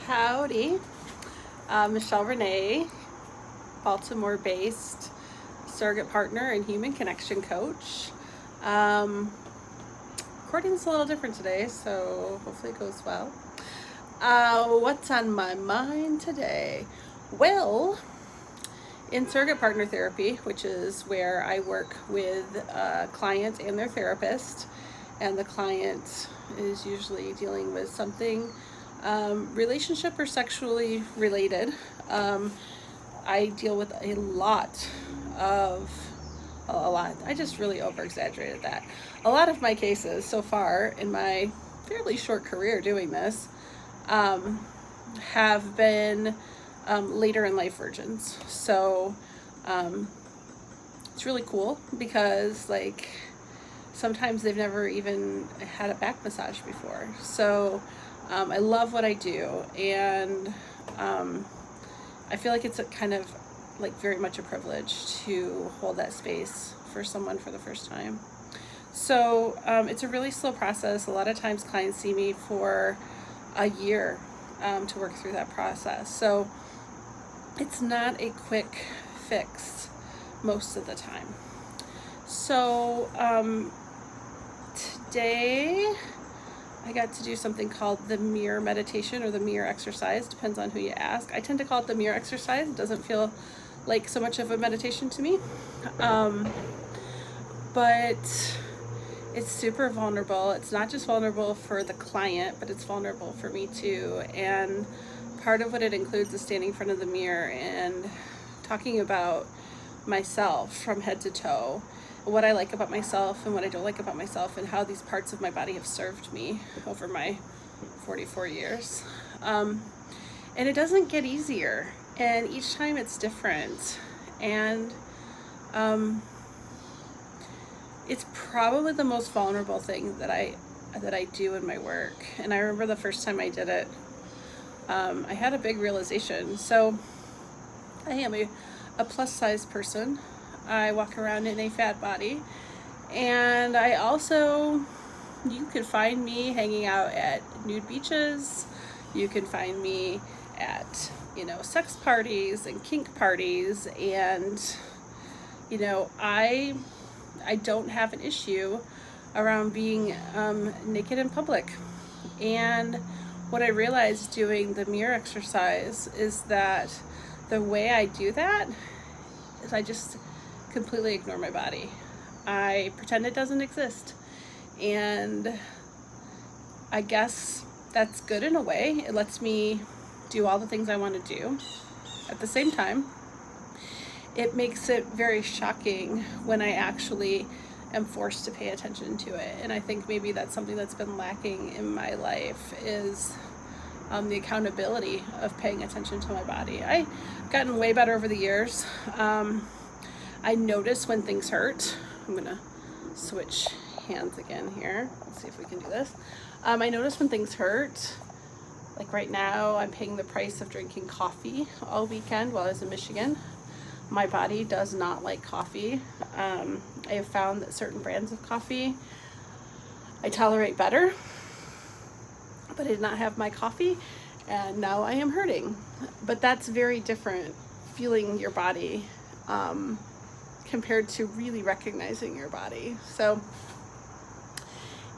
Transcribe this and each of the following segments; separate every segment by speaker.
Speaker 1: Howdy. Michelle Renee, Baltimore-based surrogate partner and human connection coach. Recording's a little different today, so hopefully it goes well. What's on my mind today? Well, in surrogate partner therapy, which is where I work with a client and their therapist, and the client is usually dealing with something relationship or sexually related. I deal with a lot, I just really over exaggerated that. A lot of my cases so far in my fairly short career doing this have been later in life virgins. So it's really cool because sometimes they've never even had a back massage before. So I love what I do, and I feel like it's a kind of very much a privilege to hold that space for someone for the first time. So it's a really slow process. A lot of times clients see me for a year to work through that process. So it's not a quick fix most of the time. So today I got to do something called the mirror meditation or the mirror exercise, depends on who you ask. I tend to call it the mirror exercise. It doesn't feel like so much of a meditation to me. But it's super vulnerable. It's not just vulnerable for the client, but it's vulnerable for me too. And part of what it includes is standing in front of the mirror and talking about myself from head to toe, what I like about myself and what I don't like about myself, and how these parts of my body have served me over my 44 years. And it doesn't get easier, and each time it's different. And it's probably the most vulnerable thing that I do in my work. And I remember the first time I did it, I had a big realization. So I am a plus size person. I walk around in a fat body, and I also, you could find me hanging out at nude beaches. You can find me at, sex parties and kink parties, and, I don't have an issue around being naked in public. And what I realized doing the mirror exercise is that the way I do that is I just completely ignore my body. I pretend it doesn't exist. And I guess that's good in a way. It lets me do all the things I want to do. At the same time, it makes it very shocking when I actually am forced to pay attention to it. And I think maybe that's something that's been lacking in my life, is the accountability of paying attention to my body. I've gotten way better over the years. I notice when things hurt. I'm gonna switch hands again here. Let's see if we can do this. I notice when things hurt. Like right now, I'm paying the price of drinking coffee all weekend while I was in Michigan. My body does not like coffee. I have found that certain brands of coffee I tolerate better, but I did not have my coffee, and now I am hurting. But that's very different, feeling your body compared to really recognizing your body. So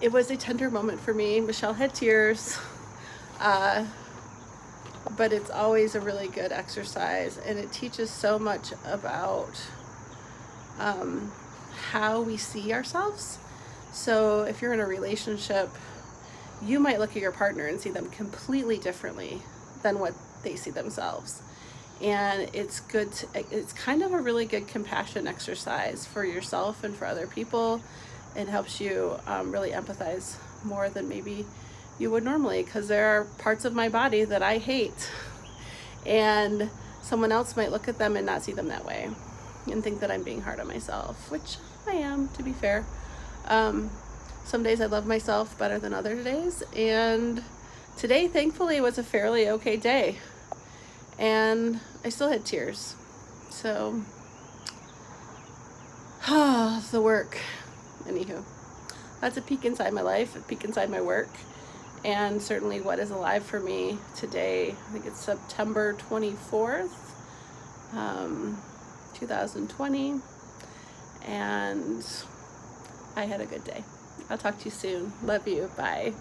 Speaker 1: it was a tender moment for me. Michelle had tears, but it's always a really good exercise, and it teaches so much about how we see ourselves. So if you're in a relationship, you might look at your partner and see them completely differently than what they see themselves. And it's kind of a really good compassion exercise for yourself and for other people. It helps you really empathize more than maybe you would normally, because there are parts of my body that I hate, and someone else might look at them and not see them that way and think that I'm being hard on myself, which I am, to be fair. Some days I love myself better than other days, and today, thankfully, was a fairly okay day. And I still had tears. So, the work. Anywho, that's a peek inside my life, a peek inside my work. and certainly what is alive for me today. I think it's September 24th, 2020, and I had a good day. I'll talk to you soon. Love you. Bye.